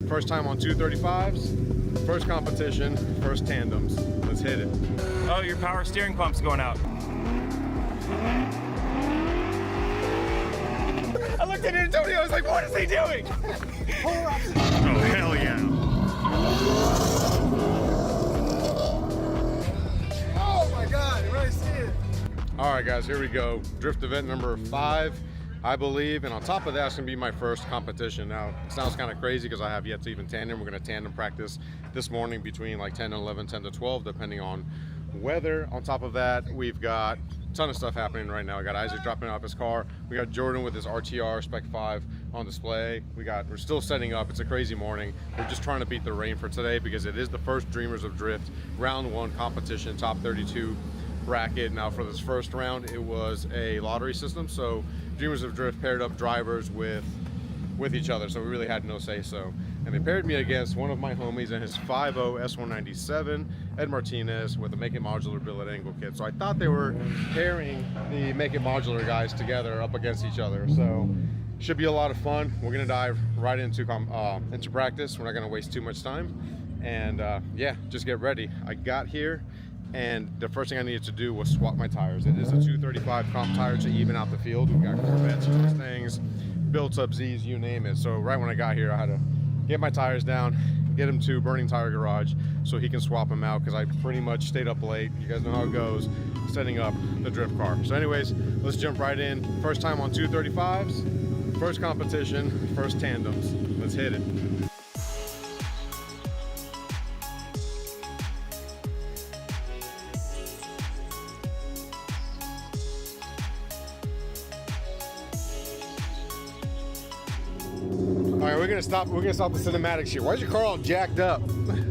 First time on 235s, first competition, first tandems. Let's hit it. Oh, your power steering pump's going out. I looked at Antonio, I was like, what is he doing? Oh, hell yeah. Oh my God, you really see it. All right guys, here we go. Drift event number 5, I believe. And on top of that, it's gonna be my first competition. Now, it sounds kind of crazy because I have yet to even tandem. We're gonna tandem practice this morning between like 10 and 11, 10 to 12, depending on weather. On top of that, we've got a ton of stuff happening right now. We got Isaac dropping off his car. We got Jordan with his RTR Spec 5 on display. We're still setting up. It's a crazy morning. We're just trying to beat the rain for today because it is the first Dreamers of Drift round 1 competition, top 32 bracket. Now for this first round, it was a lottery system. So Dreamers of Drift paired up drivers with each other. So we really had no say so. And they paired me against one of my homies and his 5.0 S197, Ed Martinez, with a Make It Modular billet angle kit. So I thought they were pairing the Make It Modular guys together up against each other. So should be a lot of fun. We're gonna dive right into practice. We're not gonna waste too much time. And yeah, just get ready. I got here and the first thing I needed to do was swap my tires. It is a 235 comp tire to even out the field. We've got Corvettes, Mustangs, built up Z's, you name it. So right when I got here, I had to get my tires down, get him to Burning Tire Garage so he can swap them out because I pretty much stayed up late. You guys know how it goes, setting up the drift car. So anyways, let's jump right in. First time on 235s, first competition, first tandems. Let's hit it. All right, we're gonna stop the cinematic shit. Why is your car all jacked up?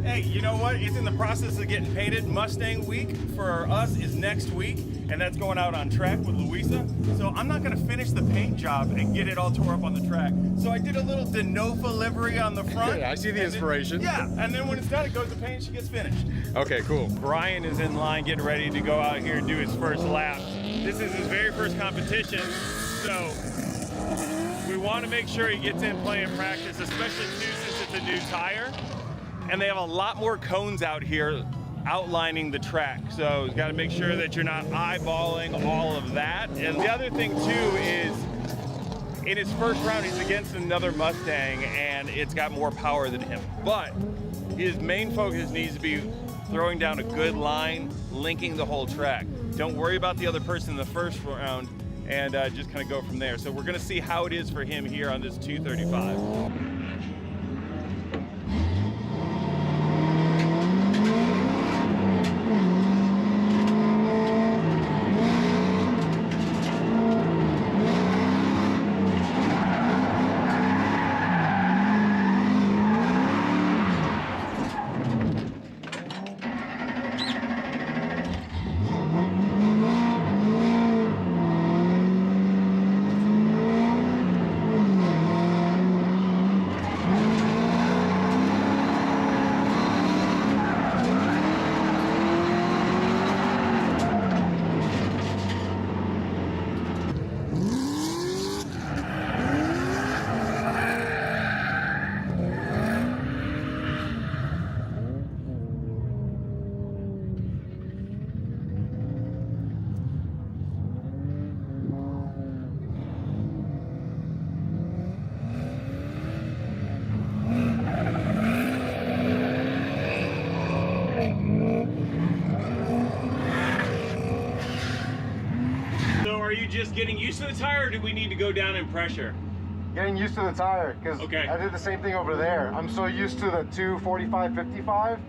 Hey, you know what? It's in the process of getting painted. Mustang week for us is next week, and that's going out on track with Louisa. So I'm not gonna finish the paint job and get it all tore up on the track. So I did a little Denofa livery on the front. Yeah, I see the inspiration. Yeah, and then when it's done, it goes to paint, she gets finished. Okay, cool. Brian is in line getting ready to go out here and do his first lap. This is his very first competition, so we want to make sure he gets in playing practice, especially too since it's a new tire. And they have a lot more cones out here outlining the track. So you've got to make sure that you're not eyeballing all of that. And the other thing too is in his first round, he's against another Mustang and it's got more power than him. But his main focus needs to be throwing down a good line, linking the whole track. Don't worry about the other person in the first round and just kind of go from there. So we're gonna see how it is for him here on this 235. Just getting used to the tire, or do we need to go down in pressure? Getting used to the tire, because I did the same thing over there. I'm so used to the 245, 55,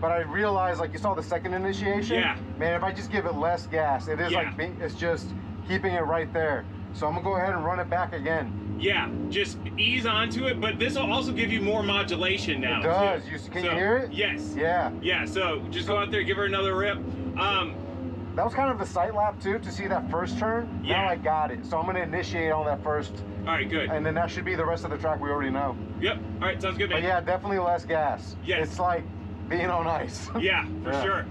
but I realized, like you saw the second initiation, man, if I just give it less gas, it is like, it's just keeping it right there. So I'm gonna go ahead and run it back again. Yeah, just ease onto it, but this will also give you more modulation now. It does. Can you hear it? Yes. Yeah. Yeah, so just go out there, give her another rip. That was kind of the sight lap too, to see that first turn. Yeah. Now I got it. So I'm gonna initiate on that first. All right, good. And then that should be the rest of the track we already know. Yep, all right, sounds good, man. But yeah, definitely less gas. Yes. It's like being on ice. Yeah, for sure.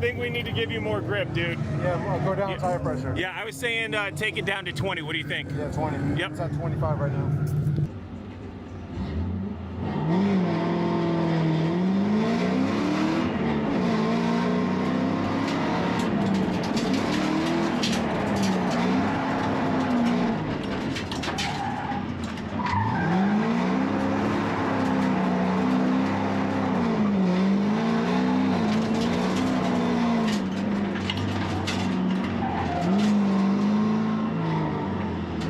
think we need to give you more grip, dude. Yeah, I'll go down tire pressure. Yeah, I was saying take it down to 20. What do you think? Yeah, 20. Yep. It's at 25 right now.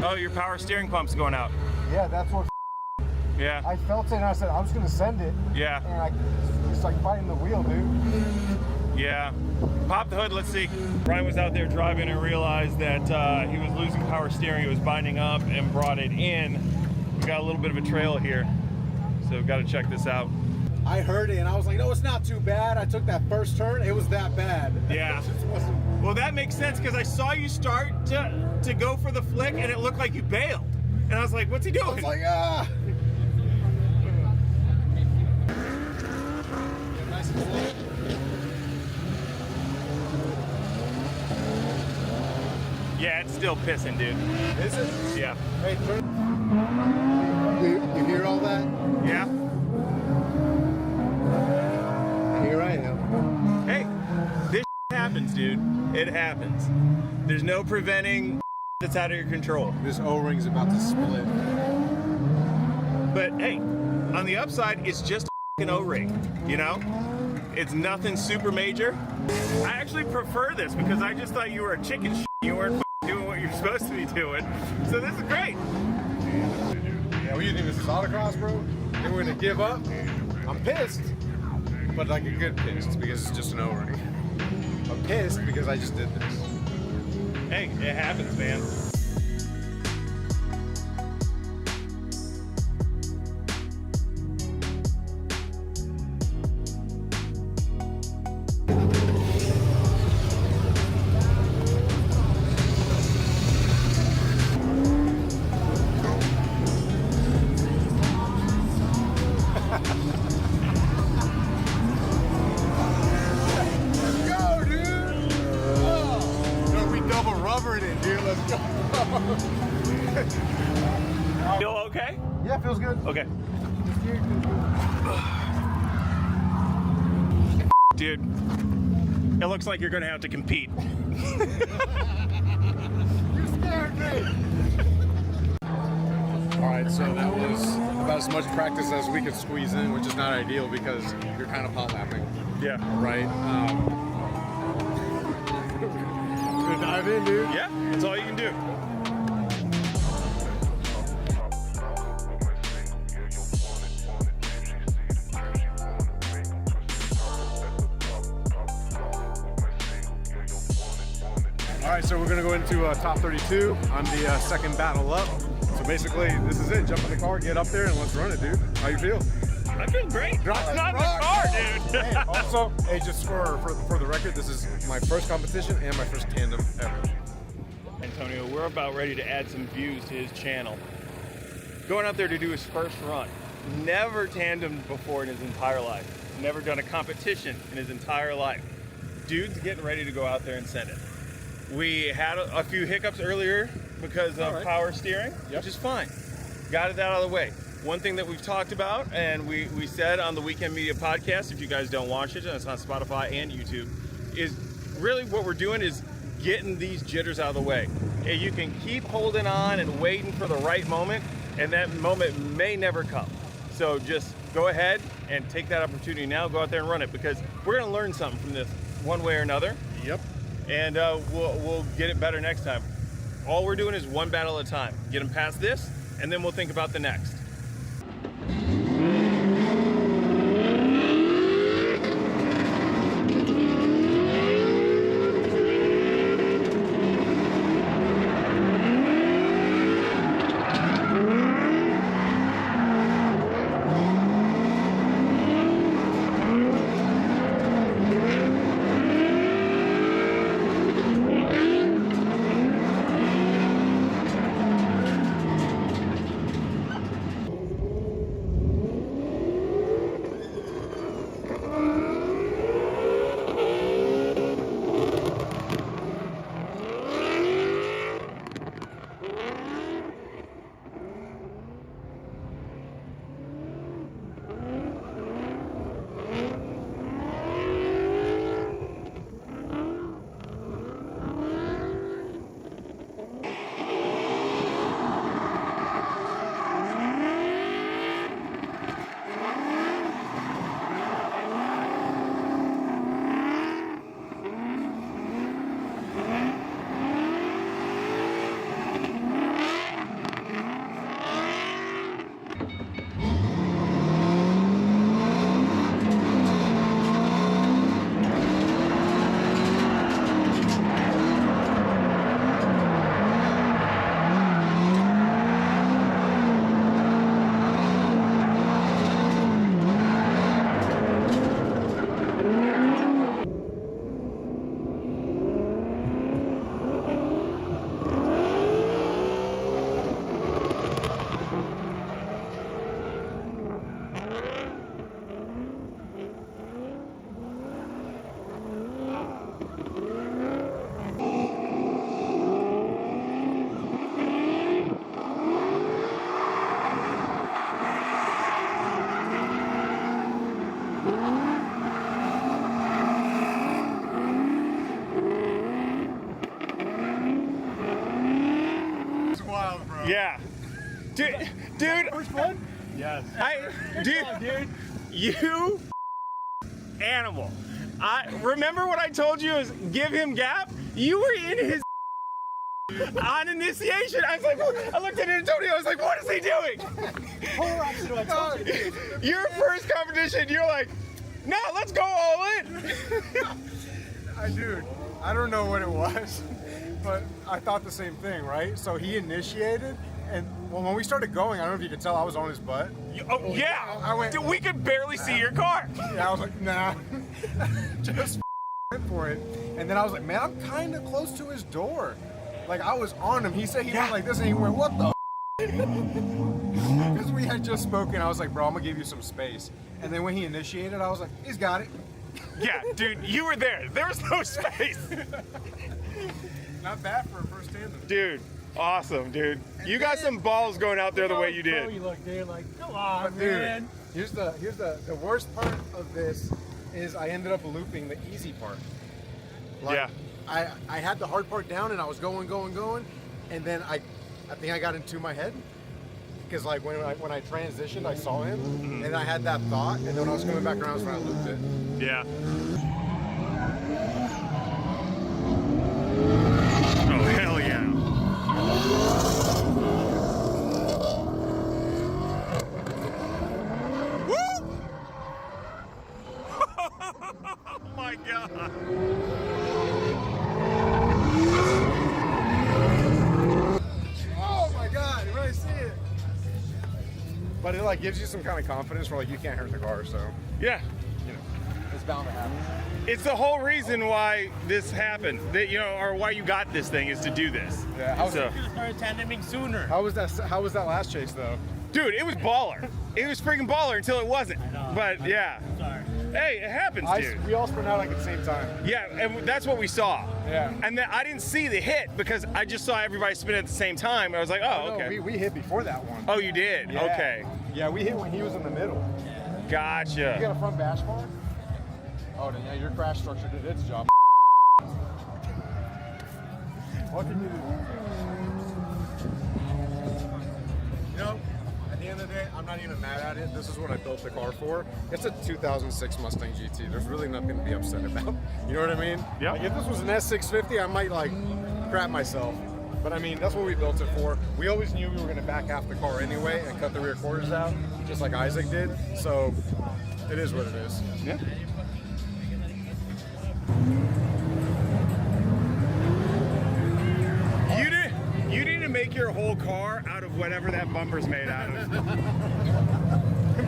Oh, your power steering pump's going out. Yeah, that's what. Yeah. I felt it and I said, I'm just gonna send it. Yeah. And it's like fighting the wheel, dude. Yeah. Pop the hood, let's see. Brian was out there driving and realized that he was losing power steering. He was binding up and brought it in. We got a little bit of a trail here, so we've got to check this out. I heard it and I was like, no, it's not too bad. I took that first turn, it was that bad. Yeah. It just wasn't. Well, that makes sense because I saw you start to go for the flick and it looked like you bailed. And I was like, what's he doing? I was like, ah. Nice and slow. Yeah, it's still pissing, dude. Is it? Yeah. Hey, turn. You hear all that? Yeah? Here I am. Hey, this happens, dude. It happens. There's no preventing that's out of your control. This O-ring's about to split. But hey, on the upside, it's just an O-ring, you know? It's nothing super major. I actually prefer this because I just thought you were a chicken shit. You weren't doing what you're supposed to be doing. So this is great. Yeah, what do you think, this is autocross, bro? Think we're gonna give up? I'm pissed, but like a good pissed because it's just an O-ring. I'm pissed because I just did this. Hey, it happens, man. Feel okay? Yeah, feels good. Okay. Dude, it looks like you're gonna have to compete. You scared me. All right, so that was about as much practice as we could squeeze in, which is not ideal because you're kind of hot lapping. Yeah. Right? Gonna dive in, dude. Yeah, that's all you can do. All right, so we're gonna go into top 32 on the second battle up. So basically, this is it. Jump in the car, get up there, and let's run it, dude. How you feel? I feel great. It's not in the car, dude. Hey, also, hey, just for the record, this is my first competition and my first tandem ever. Antonio, we're about ready to add some views to his channel. Going out there to do his first run. Never tandemed before in his entire life. Never done a competition in his entire life. Dude's getting ready to go out there and send it. We had a few hiccups earlier because of power steering, which is fine. Got it out of the way. One thing that we've talked about, and we said on the Weekend Media podcast, if you guys don't watch it, and it's on Spotify and YouTube, is really what we're doing is getting these jitters out of the way. And you can keep holding on and waiting for the right moment, and that moment may never come. So just go ahead and take that opportunity now, go out there and run it, because we're gonna learn something from this one way or another. Yep. And we'll get it better next time. All we're doing is one battle at a time. Get them past this, and then we'll think about the next. Yeah. Dude. Which one? Yes. Dude, you animal. I remember what I told you is give him gap. You were in his on initiation. I was like, I looked at Antonio. I was like, what is he doing? Polar opposite of what I told you. Your first competition, you're like, no, let's go all in. Dude, I don't know what it was, but I thought the same thing, right? So he initiated, and well, when we started going, I don't know if you could tell, I was on his butt. Yeah. I went, Dude, we could barely see your car. Yeah, I was like, nah, just went for it. And then I was like, man, I'm kind of close to his door. Like, I was on him. He said he went like this, and he went, what the Because we had just spoken. I was like, bro, I'm going to give you some space. And then when he initiated, I was like, he's got it. Yeah, dude, you were there. There was no space. Not bad for a first tandem. Dude, awesome, dude. You got some balls going out there the way you Pro did. you look, dude. Like, come on, But dude, man. here's the worst part of this is I ended up looping the easy part. Like, Yeah. I had the hard part down and I was going, and then I think I got into my head. Because like when I transitioned, I saw him, and I had that thought, and then when I was coming back around, was when I looped it. Yeah. Oh, hell yeah. Woo! Oh my God. Oh my God, you really see it. But it like gives you some kind of confidence where like you can't hurt the car, so Yeah. you know it's bound to happen. It's the whole reason why this happened, that or why you got this thing is to do this. Yeah. How was, So, You could have started tandeming sooner. how was that? How was that last chase though? dude, it was baller. It was freaking baller until it wasn't. know. But yeah. Sorry. Hey, it happens, dude. We all sprint out like at the same time. Yeah, and that's what we saw. Yeah. And then I didn't see the hit because I just saw everybody spin at the same time. I was like, oh, No, okay. we hit before that one. Oh, you did? Yeah. Okay. Yeah, we hit when he was in the middle. You Gotcha. got a front bash bar? Oh, then yeah, your crash structure did its job. What can you do? You know, at the end of the day, I'm not even mad at it. This is what I built the car for. It's a 2006 Mustang GT. There's really nothing to be upset about. You know what I mean? Yeah. Like, if this was an S650, I might like crap myself. But I mean, that's what we built it for. We always knew we were going to back half the car anyway and cut the rear quarters out, just like Isaac did. So it is what it is. Yeah. You need to make your whole car out of whatever that bumper's made out of.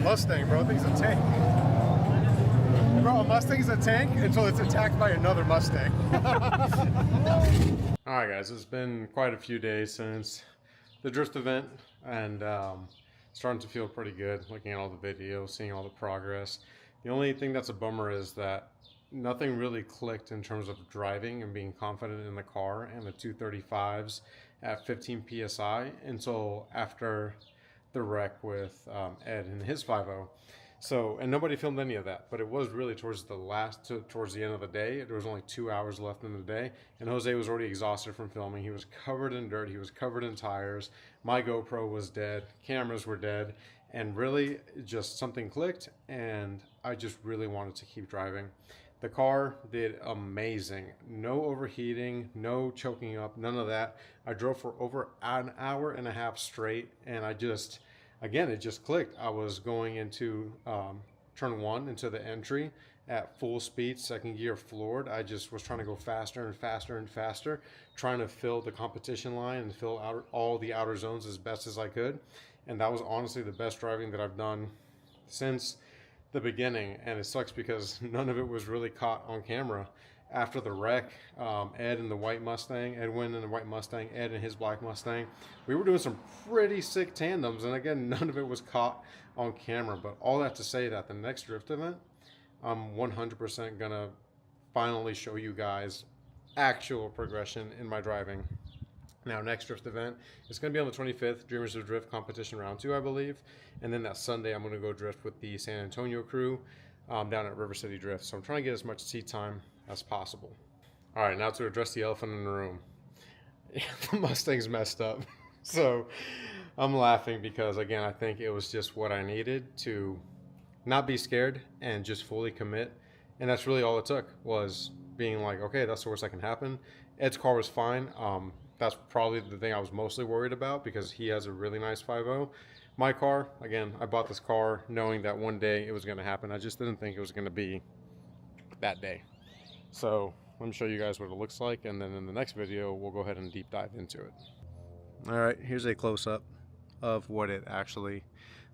Mustang, bro. Thing's a tank. Bro, a Mustang's a tank until it's attacked by another Mustang. All right, guys. It's been quite a few days since the drift event, and starting to feel pretty good. Looking at all the videos, seeing all the progress. The only thing that's a bummer is that nothing really clicked in terms of driving and being confident in the car and the 235s at 15 psi until after the wreck with Ed and his 5.0. So, and nobody filmed any of that, but it was really towards the end of the day. There was only 2 hours left in the day, and Jose was already exhausted from filming. He was covered in dirt. He was covered in tires. My GoPro was dead. Cameras were dead, and really just something clicked, and I just really wanted to keep driving. The car did amazing. No overheating, no choking up, none of that. I drove for over an hour and a half straight, and I just, again, it just clicked. I was going into turn 1 into the entry at full speed, second gear floored. I just was trying to go faster and faster and faster, trying to fill the competition line and fill out all the outer zones as best as I could. And that was honestly the best driving that I've done since the beginning, and it sucks because none of it was really caught on camera. After the wreck, Ed in the white Mustang, Edwin in the white Mustang, Ed in his black Mustang, we were doing some pretty sick tandems, and again, none of it was caught on camera. But all that to say that the next drift event, I'm 100% gonna finally show you guys actual progression in my driving. Now, next drift event, it's going to be on the 25th, Dreamers of Drift Competition Round 2, I believe. And then that Sunday, I'm going to go drift with the San Antonio crew down at River City Drift. So I'm trying to get as much seat time as possible. All right, now to address the elephant in the room. The Mustang's messed up. So I'm laughing because, again, I think it was just what I needed to not be scared and just fully commit. And that's really all it took, was being like, okay, that's the worst that can happen. Ed's car was fine. That's probably the thing I was mostly worried about, because he has a really nice 5.0. My car, again, I bought this car knowing that one day it was going to happen. I just didn't think it was going to be that day. So let me show you guys what it looks like, and then in the next video we'll go ahead and deep dive into it. All right, here's a close-up of what it actually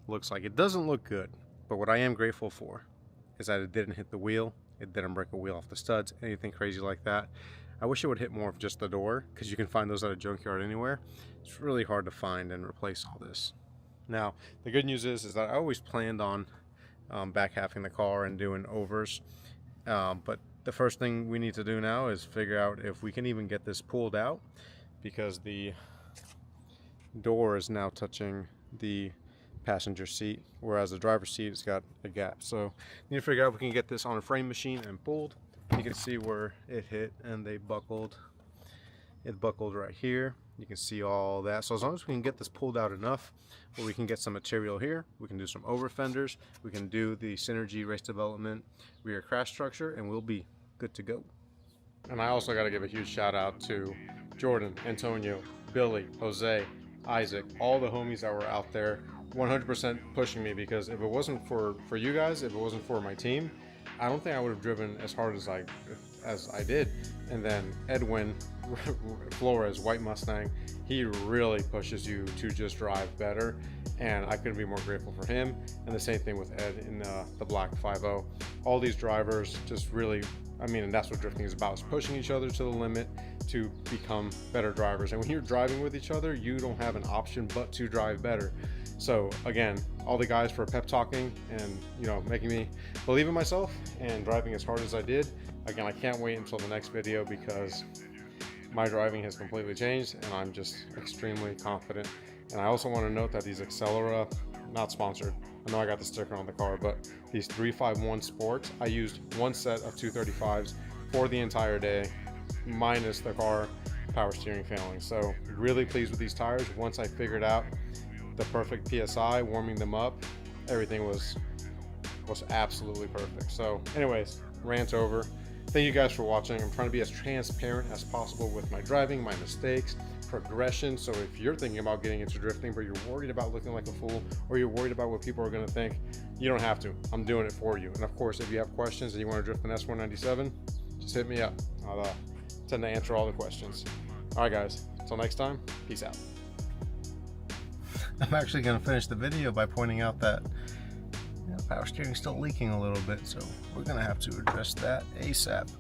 looks like. It doesn't look good, but what I am grateful for is that it didn't hit the wheel, it didn't break a wheel off the studs, anything crazy like that. I wish it would hit more of just the door, because you can find those at a junkyard anywhere. It's really hard to find and replace all this. Now, the good news is that I always planned on back halving the car and doing overs, but the first thing we need to do now is figure out if we can even get this pulled out, because the door is now touching the passenger seat, whereas the driver's seat has got a gap. So we need to figure out if we can get this on a frame machine and pulled. You can see where it hit and they buckled. It buckled right here. You can see all that. So as long as we can get this pulled out enough where we can get some material here, we can do some over fenders, we can do the Synergy race development rear crash structure, and we'll be good to go. And I also got to give a huge shout out to Jordan, Antonio, Billy, Jose, Isaac, all the homies that were out there 100% pushing me, because if it wasn't for you guys, if it wasn't for my team, I don't think I would have driven as hard as I did. And then Edwin Flores, White Mustang, he really pushes you to just drive better, and I couldn't be more grateful for him. And the same thing with Ed in the black 5.0. All these drivers just really, I mean, and that's what drifting is about, is pushing each other to the limit to become better drivers. And when you're driving with each other, you don't have an option but to drive better. So again, all the guys for pep talking and, you know, making me believe in myself and driving as hard as I did. Again, I can't wait until the next video, because my driving has completely changed and I'm just extremely confident. And I also want to note that these Accelera, not sponsored, I know I got the sticker on the car, but these 351 Sports, I used one set of 235s for the entire day, minus the car power steering failing. So really pleased with these tires. Once I figured out the perfect PSI, warming them up, everything was absolutely perfect. So anyways, rant over. Thank you guys for watching. I'm trying to be as transparent as possible with my driving, my mistakes, progression. So if you're thinking about getting into drifting, but you're worried about looking like a fool, or you're worried about what people are going to think, you don't have to. I'm doing it for you. And of course, if you have questions and you want to drift an S197, just hit me up. I'll tend to answer all the questions. All right, guys. Until next time, peace out. I'm actually going to finish the video by pointing out that power steering is still leaking a little bit, so we're going to have to address that ASAP.